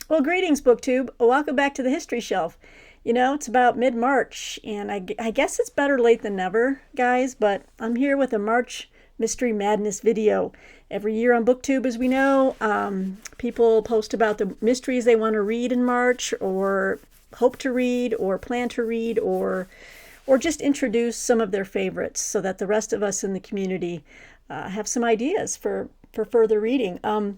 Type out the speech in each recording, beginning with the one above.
Well, greetings, BookTube. Welcome back to the History Shelf. You know, it's about mid-March, and I guess it's better late than never, guys, but I'm here with a March Mystery Madness video. Every year on BookTube, as we know, people post about the mysteries they want to read in March, or hope to read, or plan to read, or just introduce some of their favorites so that the rest of us in the community have some ideas for further reading. And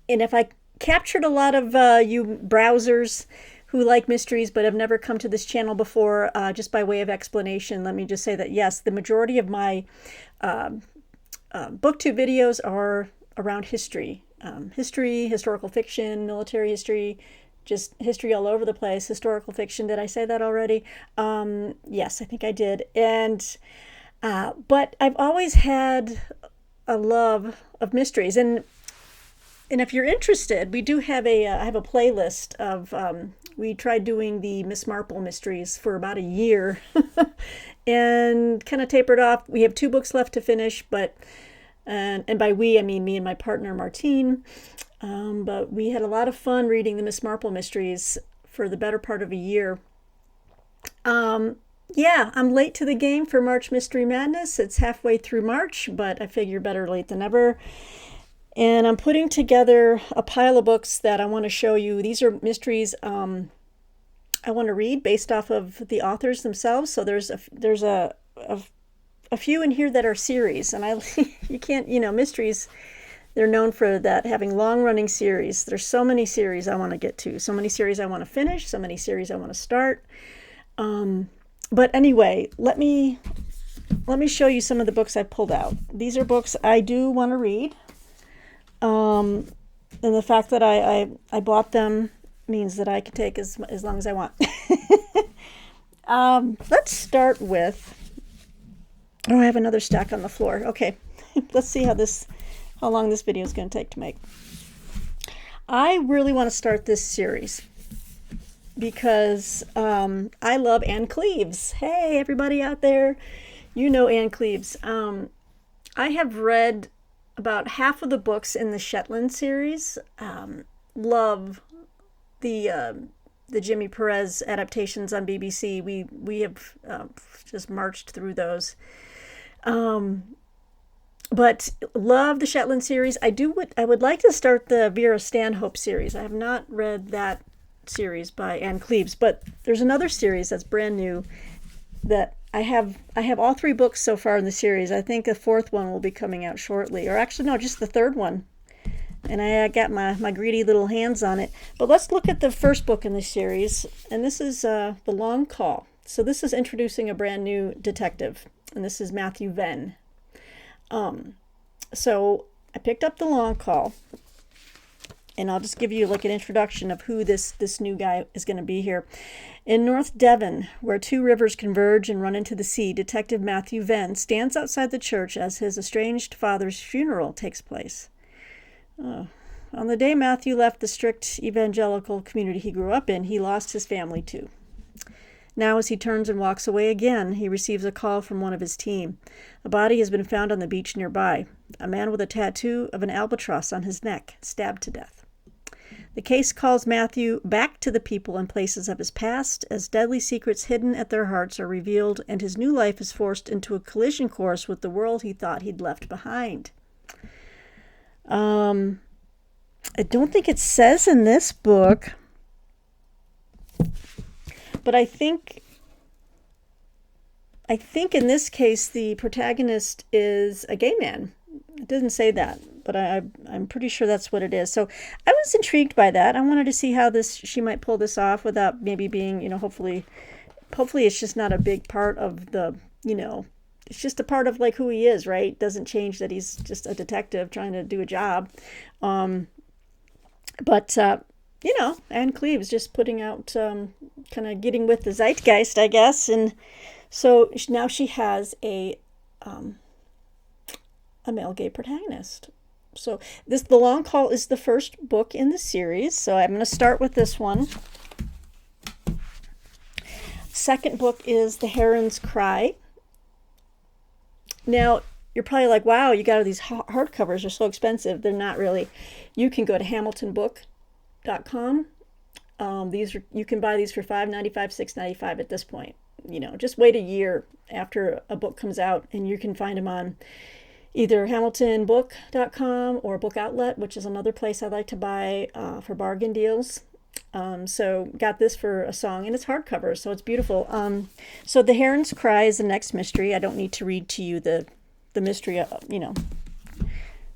if I captured a lot of you browsers who like mysteries but have never come to this channel before, just by way of explanation, let me just say that yes, the majority of my booktube videos are around history. History, historical fiction, military history, just history all over the place. Historical fiction, did I say that already? Yes, I think I did. And but I've always had a love of mysteries, and if you're interested, we do have I have a playlist of, we tried doing the Miss Marple mysteries for about a year and kind of tapered off. We have 2 books left to finish, but, and by we, I mean me and my partner, Martine. But we had a lot of fun reading the Miss Marple mysteries for the better part of a year. Yeah, I'm late to the game for March Mystery Madness. It's halfway through March, but I figure better late than never. And I'm putting together a pile of books that I want to show you. These are mysteries I want to read based off of the authors themselves. So there's a few in here that are series, and you can't, mysteries, they're known for that, having long-running series. There's so many series I want to get to, so many series I want to finish, so many series I want to start. But anyway, let me show you some of the books I pulled out. These are books I do want to read. And the fact that I bought them means that I can take as long as I want. Let's start with, oh, I have another stack on the floor. Okay, let's see how long this video is going to take to make. I really want to start this series because I love Ann Cleeves. Hey, everybody out there, you know Ann Cleeves. I have read about half of the books in the Shetland series. Love the Jimmy Perez adaptations on BBC. We have just marched through those. But love the Shetland series. I would like to start the Vera Stanhope series. I have not read that series by Ann Cleeves, but there's another series that's brand new that I have all 3 books so far in the series. I think the 4th one will be coming out shortly, or actually no, just the 3rd one. And I got my greedy little hands on it. But let's look at the first book in the series, and this is The Long Call. So this is introducing a brand new detective, and this is Matthew Venn. So I picked up The Long Call, and I'll just give you like an introduction of who this new guy is going to be here. In North Devon, where 2 rivers converge and run into the sea, Detective Matthew Venn stands outside the church as his estranged father's funeral takes place. On the day Matthew left the strict evangelical community he grew up in, he lost his family too. Now, as he turns and walks away again, he receives a call from one of his team. A body has been found on the beach nearby. A man with a tattoo of an albatross on his neck, stabbed to death. The case calls Matthew back to the people and places of his past as deadly secrets hidden at their hearts are revealed, and his new life is forced into a collision course with the world he thought he'd left behind. I don't think it says in this book, but I think in this case the protagonist is a gay man. It doesn't say that, but I'm pretty sure that's what it is. So I was intrigued by that. I wanted to see how she might pull this off without maybe being, hopefully it's just not a big part of the, it's just a part of like who he is, right? It doesn't change that he's just a detective trying to do a job. But Ann Cleeves just putting out, kind of getting with the zeitgeist, I guess. And so now she has a male gay protagonist. So The Long Call is the first book in the series. So I'm going to start with this one. Second book is The Heron's Cry. Now, you're probably like, wow, you got all these hardcovers, they're so expensive. They're not really. You can go to Hamilton Book These you can buy these for $5.95, $6.95 at this point. Just wait a year after a book comes out, and you can find them on either hamiltonbook.com or Book Outlet, which is another place I like to buy for bargain deals. So got this for a song, and it's hardcover, so it's beautiful. So The Heron's Cry is the next mystery. I don't need to read to you the mystery,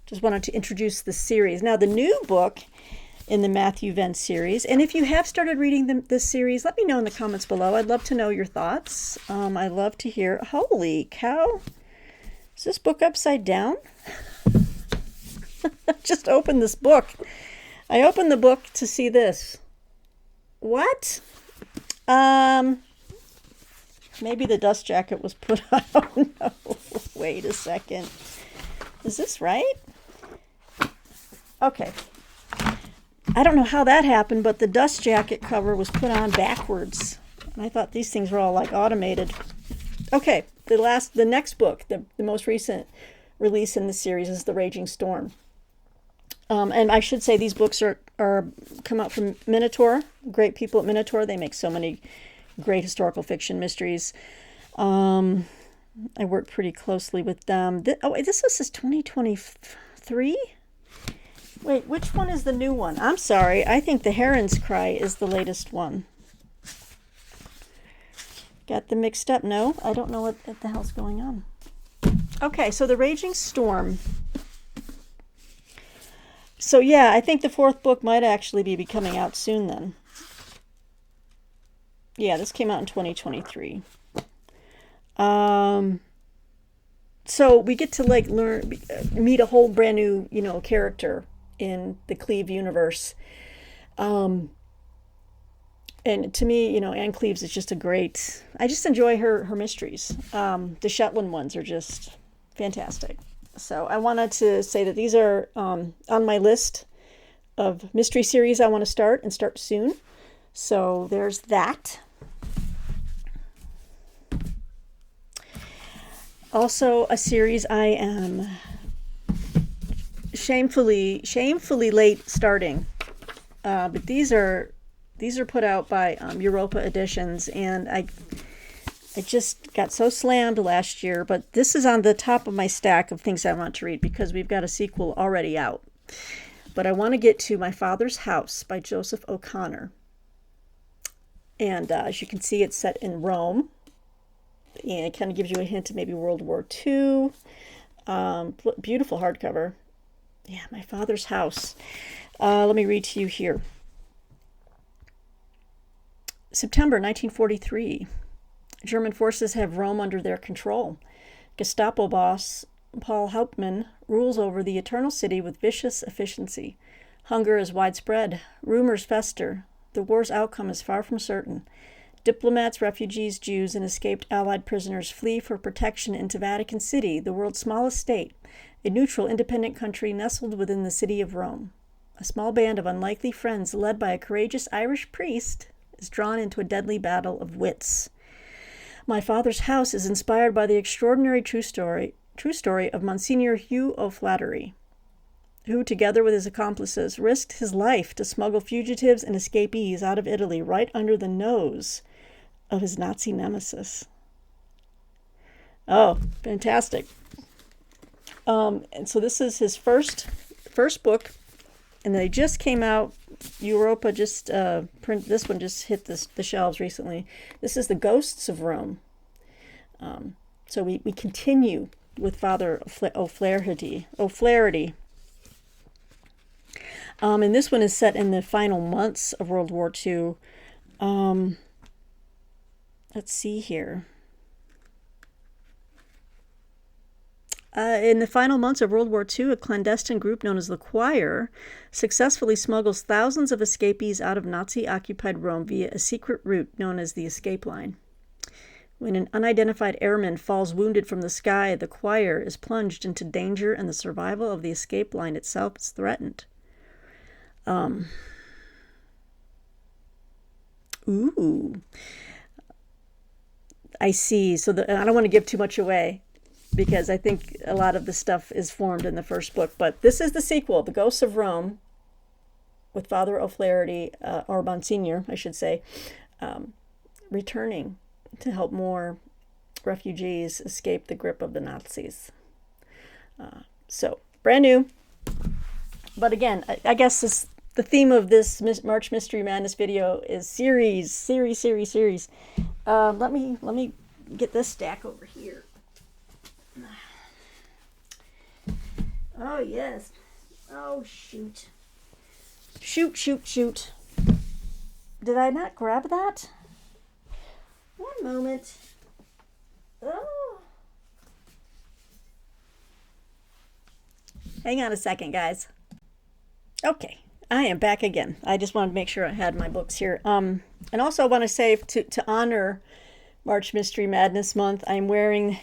just wanted to introduce the series. Now, the new book in the Matthew Venn series, and if you have started reading this series, let me know in the comments below. I'd love to know your thoughts. I love to hear. Holy cow, is this book upside down? Just opened this book. I opened the book to see this. What? Maybe the dust jacket was put on. Oh, no. Wait a second. Is this right? Okay. I don't know how that happened, but the dust jacket cover was put on backwards. And I thought these things were all like automated. Okay, the next book, the most recent release in the series is The Raging Storm. And I should say these books are come out from Minotaur, great people at Minotaur. They make so many great historical fiction mysteries. I work pretty closely with them. This is 2023? Wait, which one is the new one? I'm sorry. I think The Heron's Cry is the latest one. Got them mixed up. No, I don't know what the hell's going on. Okay, so The Raging Storm. So yeah, I think the fourth book might actually be coming out soon then. Yeah, this came out in 2023. So we get to meet a whole brand new, character in the Cleeve universe. And to me, Anne Cleeves is just I just enjoy her mysteries. The Shetland ones are just fantastic. So I wanted to say that these are on my list of mystery series I want to start soon. So there's that. Also, a series I am shamefully late starting, but these are put out by Europa Editions, and I just got so slammed last year, but this is on the top of my stack of things I want to read because we've got a sequel already out. But I want to get to My Father's House by Joseph O'Connor. And as you can see, it's set in Rome. And it kind of gives you a hint of maybe World War II. Beautiful hardcover. Yeah, My Father's House. Let me read to you here. September 1943. German forces have Rome under their control. Gestapo boss Paul Hauptmann rules over the Eternal City with vicious efficiency. Hunger is widespread. Rumors fester. The war's outcome is far from certain. Diplomats, refugees, Jews, and escaped Allied prisoners flee for protection into Vatican City, the world's smallest state, a neutral, independent country nestled within the city of Rome. A small band of unlikely friends, led by a courageous Irish priest, is drawn into a deadly battle of wits. My Father's House is inspired by the extraordinary true story of Monsignor Hugh O'Flaherty, who, together with his accomplices, risked his life to smuggle fugitives and escapees out of Italy right under the nose of his Nazi nemesis. Oh, fantastic. And so this is his first book, and they just came out. Europa just this one just hit the shelves recently. This is The Ghosts of Rome. So we continue with Father O'Flaherty. And this one is set in the final months of World War II. Let's see here. In the final months of World War II, a clandestine group known as the Choir successfully smuggles thousands of escapees out of Nazi-occupied Rome via a secret route known as the Escape Line. When an unidentified airman falls wounded from the sky, the Choir is plunged into danger and the survival of the escape line itself is threatened. Ooh. I see. So I don't want to give too much away, because I think a lot of the stuff is formed in the first book. But this is the sequel, The Ghosts of Rome. with Father O'Flaherty, or Monsignor, I should say, returning to help more refugees escape the grip of the Nazis. So, brand new. But again, I guess the theme of this March Mystery Madness video is series. Let me get this stack over here. Oh, yes. Oh, shoot. Shoot. Did I not grab that? One moment. Oh. Hang on a second, guys. Okay, I am back again. I just wanted to make sure I had my books here. And also I want to say to honor March Mystery Madness Month, I'm wearing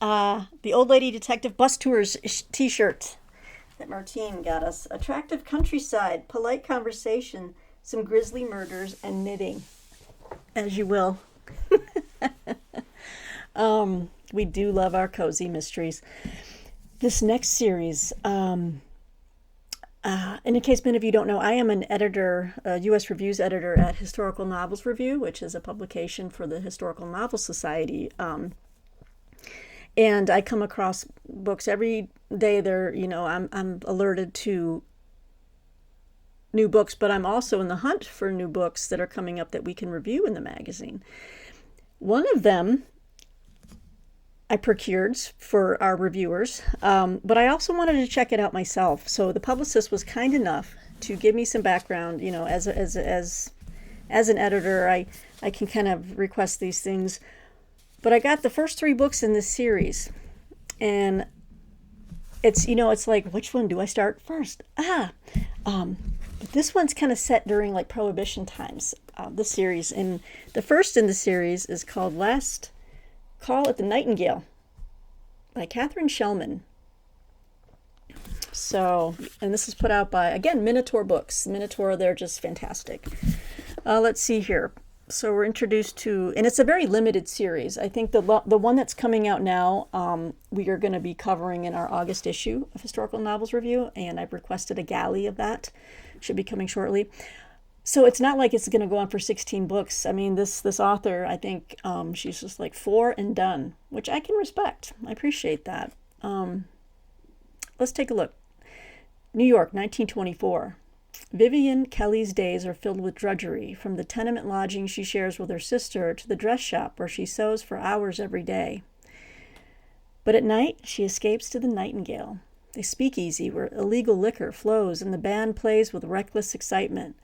the Old Lady Detective Bus Tours t-shirt that Martine got us. Attractive countryside, polite conversation, some grisly murders, and knitting, as you will. We do love our cozy mysteries. This next series, in case many of you don't know, I am an editor, a U.S. Reviews editor at Historical Novels Review, which is a publication for the Historical Novel Society. And I come across books every day. I'm alerted to new books, but I'm also in the hunt for new books that are coming up that we can review in the magazine. One of them I procured for our reviewers, but I also wanted to check it out myself. So the publicist was kind enough to give me some background. As an editor, I can kind of request these things. But I got the first 3 books in this series, and it's like, which one do I start first? But this one's kind of set during like Prohibition times. This series, and the first in the series is called Last Call at the Nightingale by Catherine Shellman. So, and this is put out by, again, Minotaur Books. Minotaur, they're just fantastic. Let's see here. So we're introduced to, and it's a very limited series. I think the one that's coming out now, we are going to be covering in our August issue of Historical Novels Review, and I've requested a galley of that. Should be coming shortly. So it's not like it's going to go on for 16 books. I mean, this author, I think she's just like 4 and done, which I can respect. I appreciate that. Let's take a look. New York, 1924. Vivian Kelly's days are filled with drudgery, from the tenement lodging she shares with her sister to the dress shop where she sews for hours every day. But at night, she escapes to the Nightingale, a speakeasy where illegal liquor flows and the band plays with reckless excitement,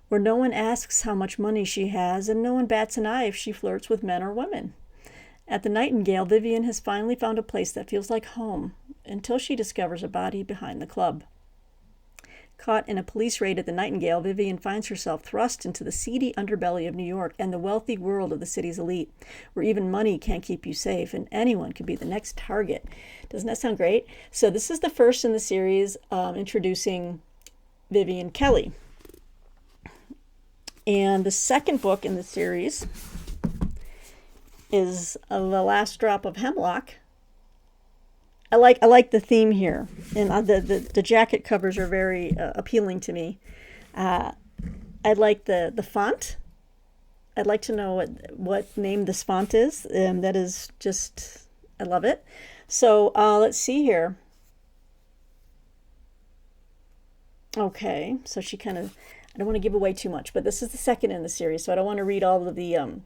where no one asks how much money she has and no one bats an eye if she flirts with men or women. At the Nightingale, Vivian has finally found a place that feels like home, until she discovers a body behind the club. Caught in a police raid at the Nightingale, Vivian finds herself thrust into the seedy underbelly of New York and the wealthy world of the city's elite, where even money can't keep you safe and anyone could be the next target. Doesn't that sound great? So this is the first in the series, introducing Vivian Kelly. And the second book in the series is The Last Drop of Hemlock. I like the theme here, and the jacket covers are very appealing to me. I like the font. I'd like to know what name this font is. That is just, I love it. So let's see here. Okay, so she kind of, I don't want to give away too much, but this is the second in the series, so I don't want to read all of the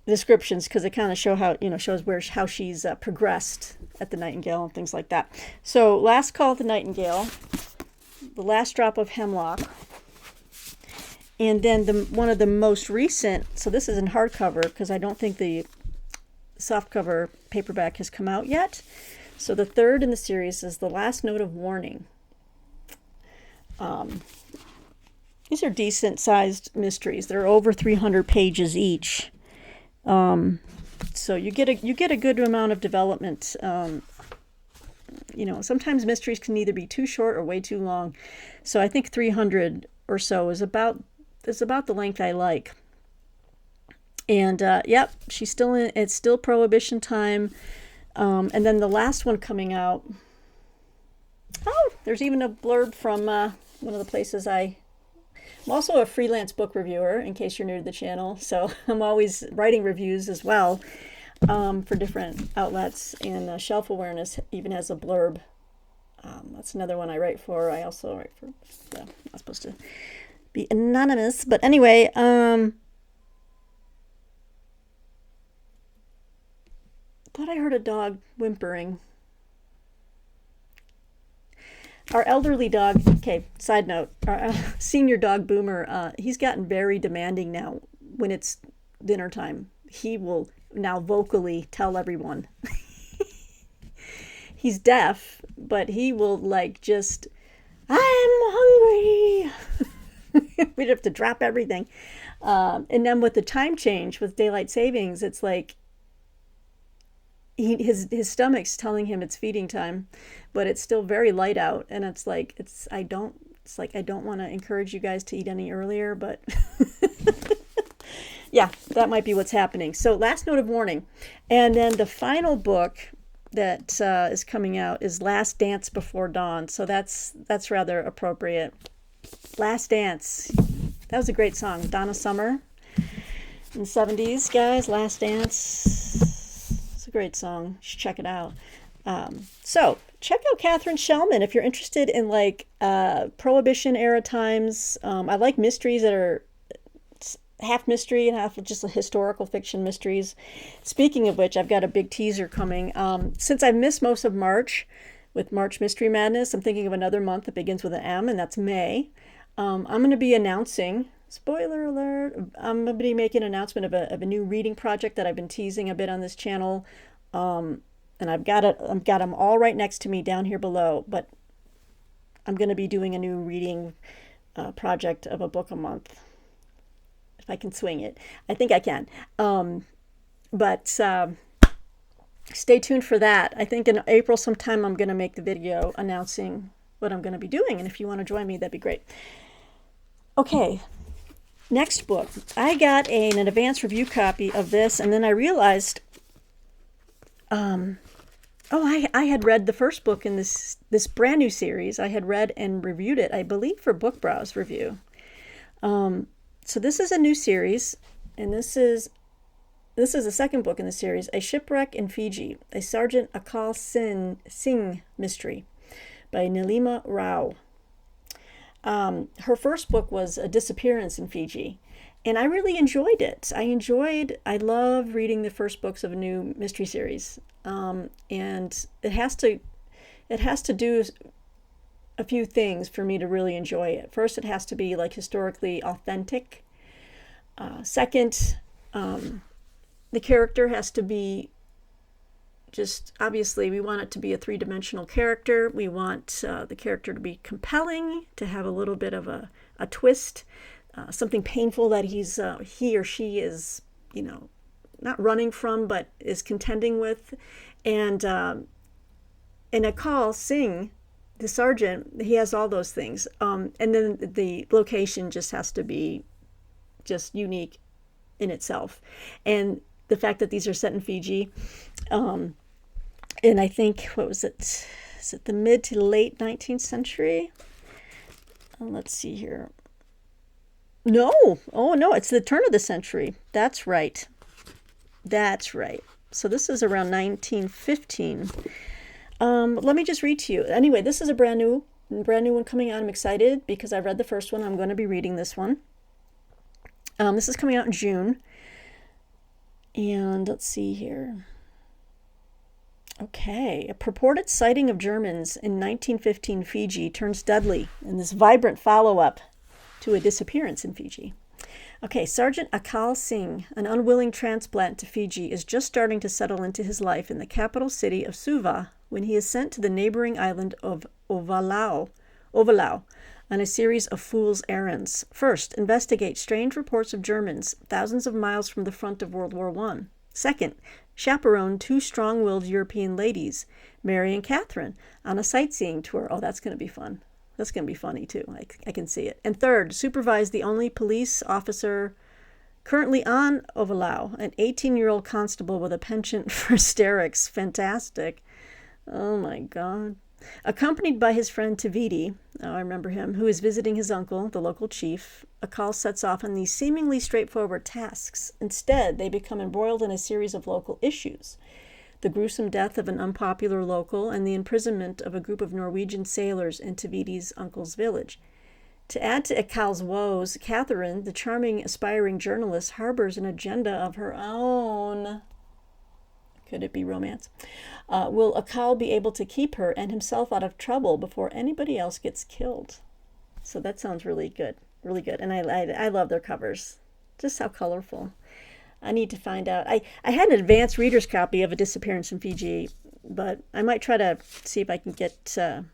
descriptions, because it kind of shows how she's progressed at the Nightingale and things like that. So, Last Call at the Nightingale, The Last Drop of Hemlock, and then one of the most recent. So this is in hardcover because I don't think the softcover paperback has come out yet. So the third in the series is The Last Note of Warning. These are decent sized mysteries. They're over 300 pages each. So you get a good amount of development. Sometimes mysteries can either be too short or way too long. So I think 300 or so is about the length I like. And yep, she's still in. It's still Prohibition time. And then the last one coming out. Oh, there's even a blurb from one of the places I'm also a freelance book reviewer, in case you're new to the channel. So I'm always writing reviews as well for different outlets. And Shelf Awareness even has a blurb. That's another one I write for. I also write for, I'm not supposed to be anonymous. But anyway, thought I heard a dog whimpering. Our elderly dog, okay, side note, our senior dog Boomer, he's gotten very demanding now when it's dinner time. He will now vocally tell everyone. He's deaf, but he will like just, I'm hungry. We'd have to drop everything. And then with the time change, with daylight savings, it's like his stomach's telling him it's feeding time, but it's still very light out, and it's like I don't want to encourage you guys to eat any earlier, but yeah, that might be what's happening. So last note of warning. And then the final book that is coming out is Last Dance Before Dawn. So that's rather appropriate. Last Dance. That was a great song. Donna Summer in the 70s, guys. Last Dance. It's a great song. You should check it out. So check out Catherine Shellman if you're interested in like Prohibition era times. I like mysteries that are half mystery and half just historical fiction mysteries. Speaking of which, I've got a big teaser coming. Since I've missed most of March with March Mystery Madness, I'm thinking of another month that begins with an M, and that's May. I'm going to be announcing, spoiler alert, I'm going to be making an announcement of a new reading project that I've been teasing a bit on this channel. And I've got them all right next to me down here below, but I'm going to be doing a new reading project of a book a month. If I can swing it. I think I can. But stay tuned for that. I think in April sometime I'm going to make the video announcing what I'm going to be doing. And if you want to join me, that'd be great. Okay, next book. I got an advance review copy of this, and then I realized, I had read the first book in this brand new series. I had read and reviewed it, I believe, for Book Browse review. So this is a new series, and this is the second book in the series, A Shipwreck in Fiji, a Sergeant Akal Singh mystery by Nilima Rao. Her first book was A Disappearance in Fiji, and I really enjoyed it. I love reading the first books of a new mystery series, and it has to do a few things for me to really enjoy it. First, it has to be like historically authentic. Second, the character has to be just, obviously we want it to be a three-dimensional character. We want the character to be compelling, to have a little bit of a twist, something painful that he or she is, not running from, but is contending with. And Akal Singh, the sergeant, he has all those things. And then the location just has to be just unique in itself. And the fact that these are set in Fiji, and I think, what was it? Is it the mid to late 19th century? Let's see here. No. Oh, no, it's the turn of the century. That's right. So this is around 1915. Let me just read to you. Anyway, this is a brand new one coming out. I'm excited because I read the first one. I'm going to be reading this one. This is coming out in June. And let's see here. Okay. A purported sighting of Germans in 1915 Fiji turns deadly in this vibrant follow-up to a disappearance in Fiji. Okay, Sergeant Akal Singh, an unwilling transplant to Fiji, is just starting to settle into his life in the capital city of Suva when he is sent to the neighboring island of Ovalau on a series of fool's errands. First, investigate strange reports of Germans thousands of miles from the front of World War I. Second, chaperone two strong-willed European ladies, Mary and Catherine, on a sightseeing tour. Oh, that's going to be fun. That's going to be funny, too. I can see it. And third, supervise the only police officer currently on Ovalau, an 18-year-old constable with a penchant for hysterics. Fantastic. Oh, my God. Accompanied by his friend Tavidi, oh, I remember him, who is visiting his uncle, the local chief, Akal sets off on these seemingly straightforward tasks. Instead, they become embroiled in a series of local issues. The gruesome death of an unpopular local and the imprisonment of a group of Norwegian sailors in Tavidi's uncle's village. To add to Akal's woes, Catherine, the charming, aspiring journalist, harbors an agenda of her own. Could it be romance? Will Akal be able to keep her and himself out of trouble before anybody else gets killed? So that sounds really good, really good. And I love their covers. Just how colorful. I need to find out. I had an advanced reader's copy of A Disappearance in Fiji, but I might try to see if I can get the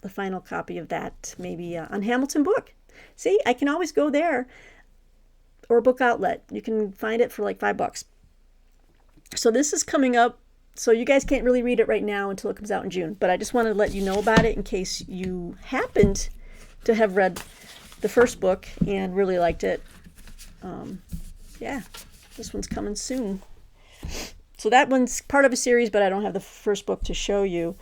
final copy of that maybe on Hamilton Book. See, I can always go there, or Book Outlet. You can find it for like $5. So this is coming up. So you guys can't really read it right now until it comes out in June. But I just wanted to let you know about it in case you happened to have read the first book and really liked it. Yeah, this one's coming soon. So that one's part of a series, but I don't have the first book to show you.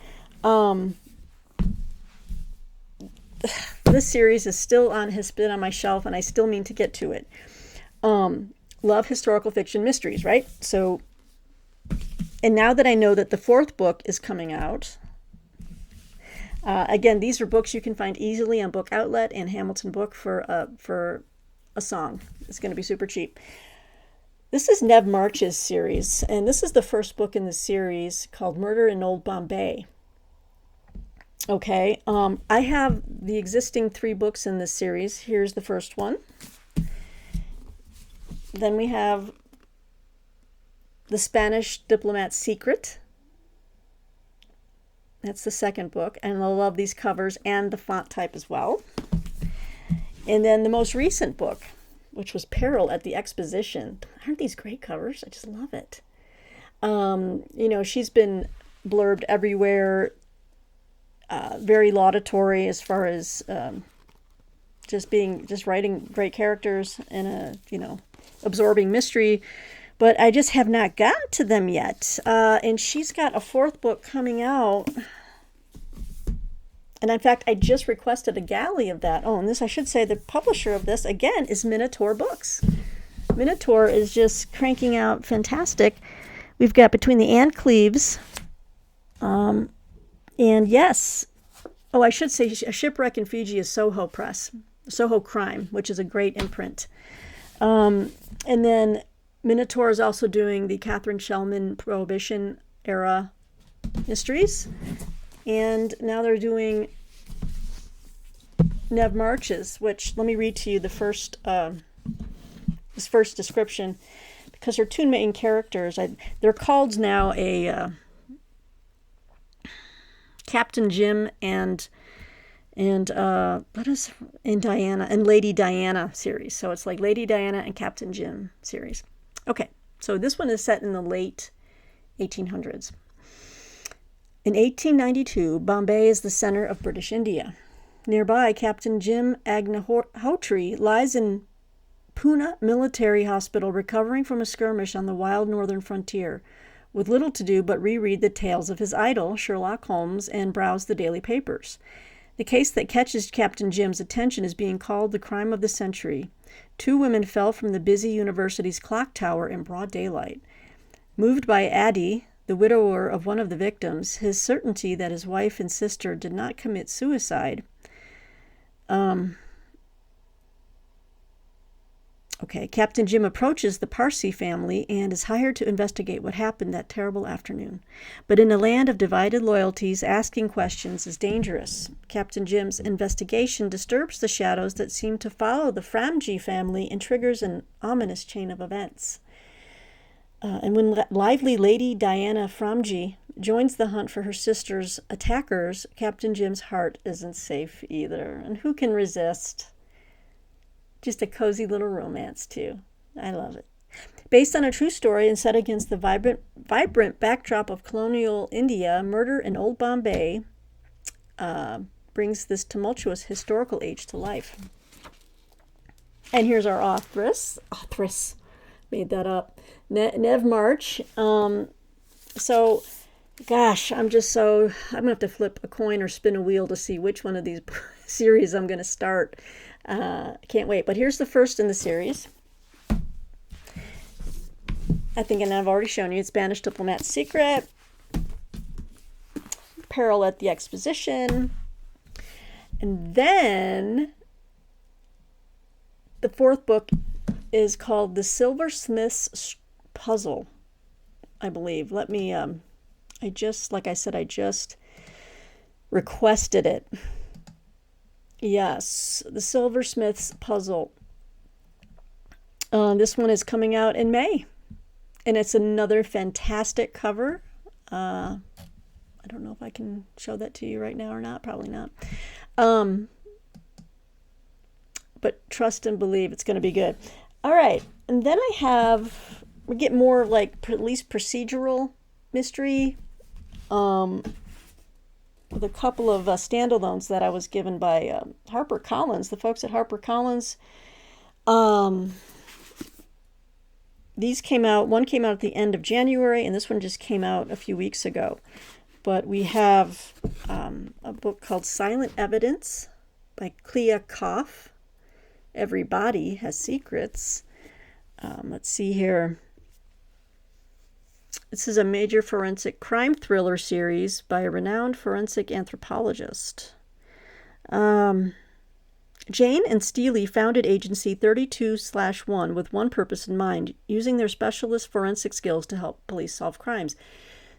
This series has been on my shelf, and I still mean to get to it. Love historical fiction mysteries, right? So, and now that I know that the fourth book is coming out, again, these are books you can find easily on Book Outlet and Hamilton Book for a song. It's going to be super cheap. This is Nev March's series, and this is the first book in the series called Murder in Old Bombay. Okay, I have the existing 3 books in this series. Here's the first one. Then we have The Spanish Diplomat's Secret. That's the second book, and I love these covers and the font type as well. And then the most recent book, which was Peril at the Exposition. Aren't these great covers? I just love it. She's been blurbed everywhere, very laudatory as far as just writing great characters and absorbing mystery. But I just have not gotten to them yet. And she's got a 4th book coming out. And in fact, I just requested a galley of that. Oh, and this, I should say, the publisher of this, again, is Minotaur Books. Minotaur is just cranking out fantastic. We've got Between the and Cleeves. And yes, I should say A Shipwreck in Fiji is Soho Press. Soho Crime, which is a great imprint. And then Minotaur is also doing the Catherine Shellman Prohibition era mysteries. And now they're doing Nev March's, which, let me read to you this first description, because her 2 main characters, they're called now a Captain Jim and Diana and Lady Diana series. So it's like Lady Diana and Captain Jim series. Okay, so this one is set in the late 1800s. In 1892, Bombay is the center of British India. Nearby, Captain Jim Agnihotri lies in Pune Military Hospital recovering from a skirmish on the wild northern frontier, with little to do but reread the tales of his idol, Sherlock Holmes, and browse the daily papers. The case that catches Captain Jim's attention is being called the crime of the century. 2 women fell from the busy university's clock tower in broad daylight. Moved by Addy, the widower of one of the victims, his certainty that his wife and sister did not commit suicide. Captain Jim approaches the Parsi family and is hired to investigate what happened that terrible afternoon. But in a land of divided loyalties, asking questions is dangerous. Captain Jim's investigation disturbs the shadows that seem to follow the Framji family and triggers an ominous chain of events. And when lively Lady Diana Framji joins the hunt for her sister's attackers, Captain Jim's heart isn't safe either. And who can resist? Just a cozy little romance, too. I love it. Based on a true story and set against the vibrant backdrop of colonial India, Murder in Old Bombay brings this tumultuous historical age to life. And here's our authoress. Made that up. Nev March. So Gosh, I'm going to have to flip a coin or spin a wheel to see which one of these series I'm going to start. Can't wait. But here's the first in the series. I think, and I've already shown you, it's Spanish Diplomat's Secret, Peril at the Exposition, and then the fourth book is called The Silversmith's Puzzle, I believe. Let me, like I said, I just requested it. Yes, The Silversmith's Puzzle. This one is coming out in May, and it's another fantastic cover. I don't know if I can show that to you right now or not. Probably not. But trust and believe it's going to be good. All right. And then we get more like police procedural mystery with a couple of standalones that I was given by HarperCollins, the folks at HarperCollins. These came out, one came out at the end of January, and this one just came out a few weeks ago. But we have a book called Silent Evidence by Clea Koff. Every Body Has Secrets. Let's see here. This is a major forensic crime thriller series by a renowned forensic anthropologist. Jane and Steele founded Agency 32/1 with one purpose in mind, using their specialist forensic skills to help police solve crimes.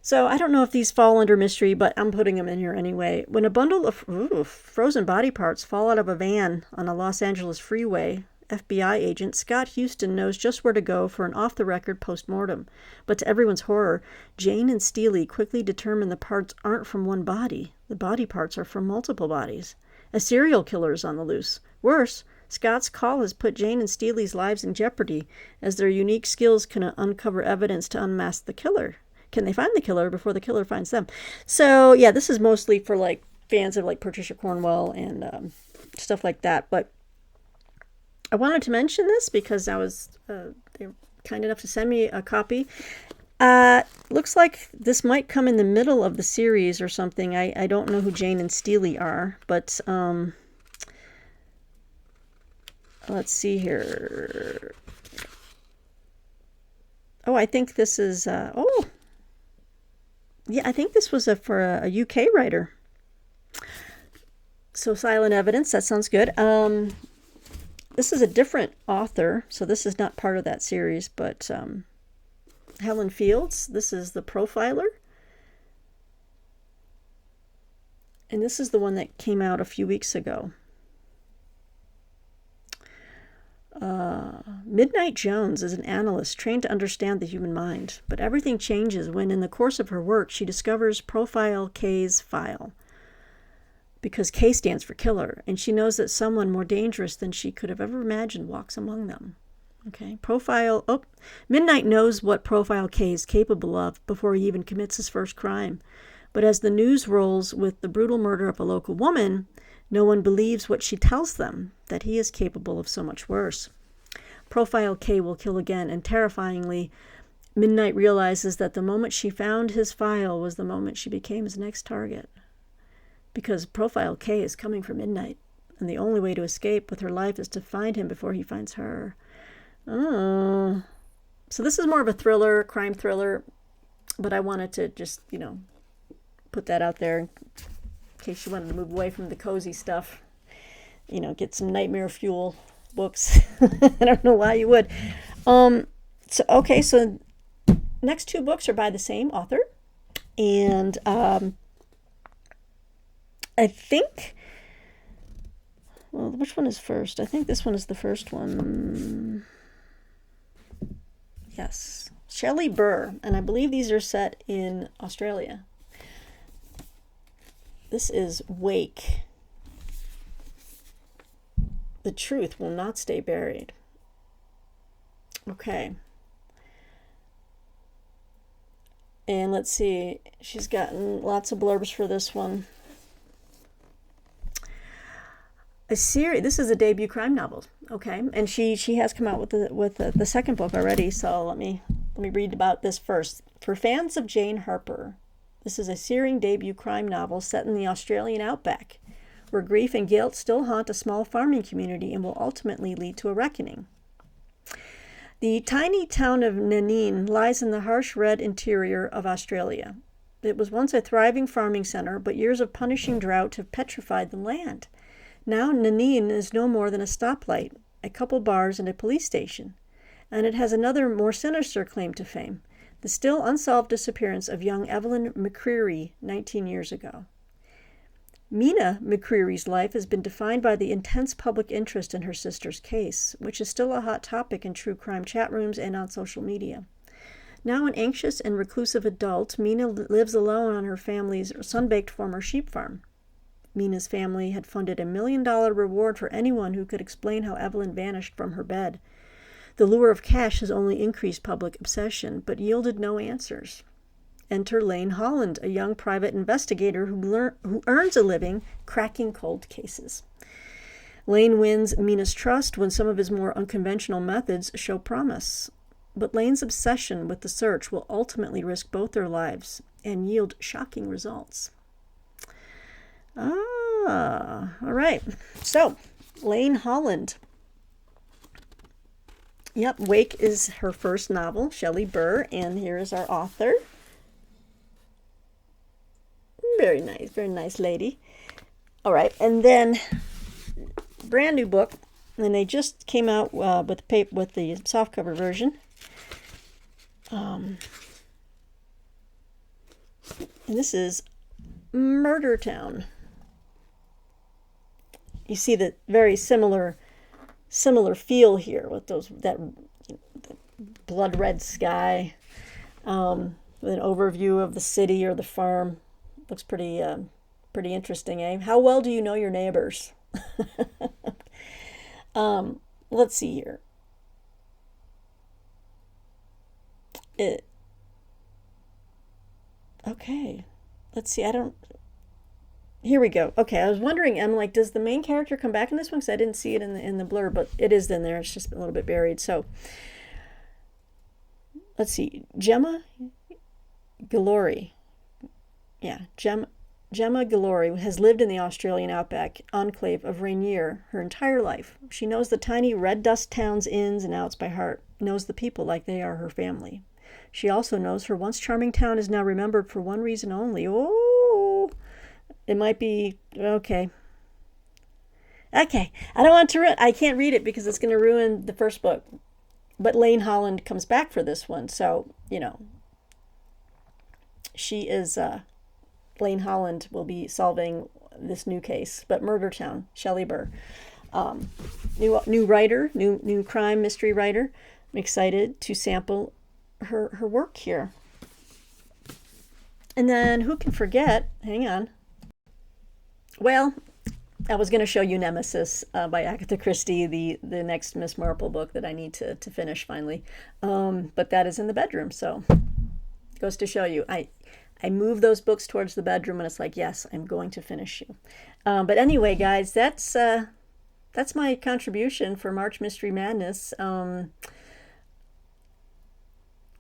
So I don't know if these fall under mystery, but I'm putting them in here anyway. When a bundle of frozen body parts fall out of a van on a Los Angeles freeway, FBI agent Scott Houston knows just where to go for an off-the-record post-mortem. But to everyone's horror, Jane and Steele quickly determine the parts aren't from one body. The body parts are from multiple bodies. A serial killer is on the loose. Worse, Scott's call has put Jane and Steele's lives in jeopardy, as their unique skills can uncover evidence to unmask the killer. Can they find the killer before the killer finds them? So, yeah, this is mostly for, like, fans of, like, Patricia Cornwell and stuff like that. But I wanted to mention this because they were kind enough to send me a copy. Looks like this might come in the middle of the series or something. I don't know who Jane and Steele are, but let's see here. Oh, I think this is... Yeah, I think this was for a UK writer. So Silent Evidence, that sounds good. This is a different author, so this is not part of that series, but Helen Fields, this is The Profiler. And this is the one that came out a few weeks ago. Midnight Jones is an analyst trained to understand the human mind, but everything changes when, in the course of her work, she discovers Profile K's file. Because K stands for killer, and she knows that someone more dangerous than she could have ever imagined walks among them. Okay, Midnight knows what Profile K is capable of before he even commits his first crime. But as the news rolls with the brutal murder of a local woman, no one believes what she tells them, that he is capable of so much worse. Profile K will kill again, and terrifyingly, Midnight realizes that the moment she found his file was the moment she became his next target. Because Profile K is coming for Midnight, and the only way to escape with her life is to find him before he finds her. Oh. So this is more of a thriller, crime thriller, but I wanted to just, put that out there in case you wanted to move away from the cozy stuff. Get some nightmare fuel books. I don't know why you would. So next two books are by the same author. And I think, well, which one is first? I think this one is the first one. Yes. Shelley Burr. And I believe these are set in Australia. This is Wake. The truth will not stay buried. Okay. And let's see. She's gotten lots of blurbs for this one. A series. This is a debut crime novel. Okay, and she has come out with the second book already. So let me read about this first. For fans of Jane Harper, This is a searing debut crime novel set in the Australian outback, where grief and guilt still haunt a small farming community and will ultimately lead to a reckoning. The tiny town of Nanine lies in the harsh red interior of Australia. It was once a thriving farming center, but years of punishing drought have petrified the land. Now Nanine is no more than a stoplight, a couple bars, and a police station. And it has another, more sinister claim to fame, the still unsolved disappearance of young Evelyn McCreary 19 years ago. Mina McCreary's life has been defined by the intense public interest in her sister's case, which is still a hot topic in true crime chat rooms and on social media. Now an anxious and reclusive adult, Mina lives alone on her family's sun-baked former sheep farm. Mina's family had funded $1 million reward for anyone who could explain how Evelyn vanished from her bed. The lure of cash has only increased public obsession, but yielded no answers. Enter Lane Holland, a young private investigator who earns a living cracking cold cases. Lane wins Mina's trust when some of his more unconventional methods show promise. But Lane's obsession with the search will ultimately risk both their lives and yield shocking results. All right. So, Lane Holland. Yep, Wake is her first novel, Shelley Burr, and here is our author. Very nice lady. All right, and then brand new book, and they just came out with the softcover version. And this is Murder Town. You see the very similar feel here with that blood red sky, with an overview of the city or the farm. Looks pretty interesting, eh? How well do you know your neighbors? Let's see here. Okay. Let's see. Here we go. Okay, I was wondering, I'm like, does the main character come back in this one? Because I didn't see it in the blur, but it is in there. It's just a little bit buried. So, let's see. Gemma Gallory. Yeah, Gemma Gallory has lived in the Australian outback enclave of Rainier her entire life. She knows the tiny red dust town's ins and outs by heart, knows the people like they are her family. She also knows her once charming town is now remembered for one reason only. Oh, it might be, okay. Okay, I don't want to, I can't read it because it's going to ruin the first book. But Lane Holland comes back for this one, so, she is, Lane Holland will be solving this new case. But Murder Town, Shelley Burr. New writer, new crime mystery writer. I'm excited to sample her work here. And then who can forget, hang on. Well, I was going to show you Nemesis by Agatha Christie, the next Miss Marple book that I need to finish finally. But that is in the bedroom, so it goes to show you. I move those books towards the bedroom and it's like, yes, I'm going to finish you. But anyway, guys, that's my contribution for March Mystery Madness.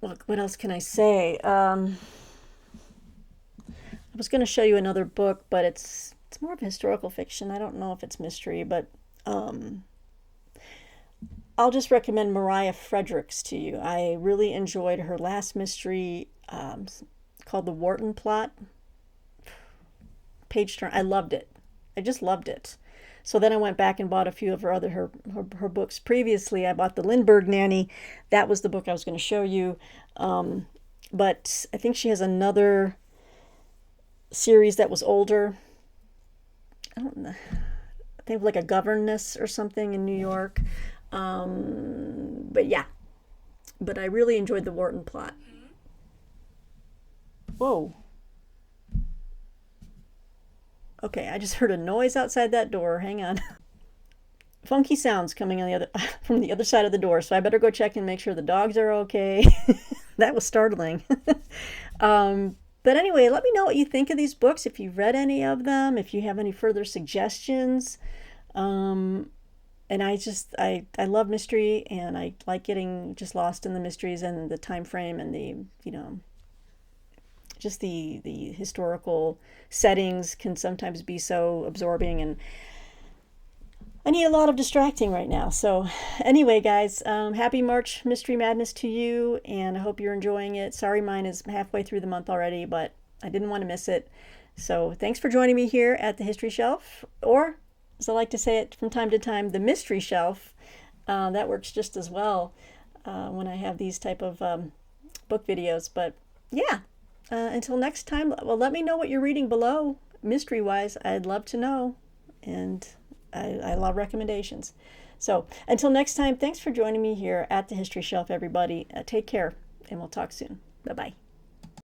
What else can I say? I was going to show you another book, but it's more of historical fiction. I don't know if it's mystery, but I'll just recommend Mariah Fredericks to you. I really enjoyed her last mystery called The Wharton Plot. Page turn. I loved it. I just loved it. So then I went back and bought a few of her books. Previously, I bought The Lindbergh Nanny. That was the book I was going to show you. But I think she has another series that was older. I don't know. I think like a governess or something in New York. But yeah. But I really enjoyed The Wharton Plot. Whoa. Okay, I just heard a noise outside that door. Hang on. Funky sounds coming on from the other side of the door, so I better go check and make sure the dogs are okay. That was startling. But anyway, let me know what you think of these books, if you've read any of them, if you have any further suggestions. And I love mystery, and I like getting just lost in the mysteries and the time frame and the, just the historical settings can sometimes be so absorbing, and I need a lot of distracting right now. So anyway, guys, happy March Mystery Madness to you, and I hope you're enjoying it. Sorry mine is halfway through the month already, but I didn't want to miss it. So thanks for joining me here at the History Shelf, or as I like to say it from time to time, the Mystery Shelf. That works just as well when I have these type of book videos. But yeah, until next time, well, let me know what you're reading below, mystery-wise. I'd love to know, and I love recommendations. So until next time, thanks for joining me here at the History Shelf, everybody. Take care, and we'll talk soon. Bye-bye.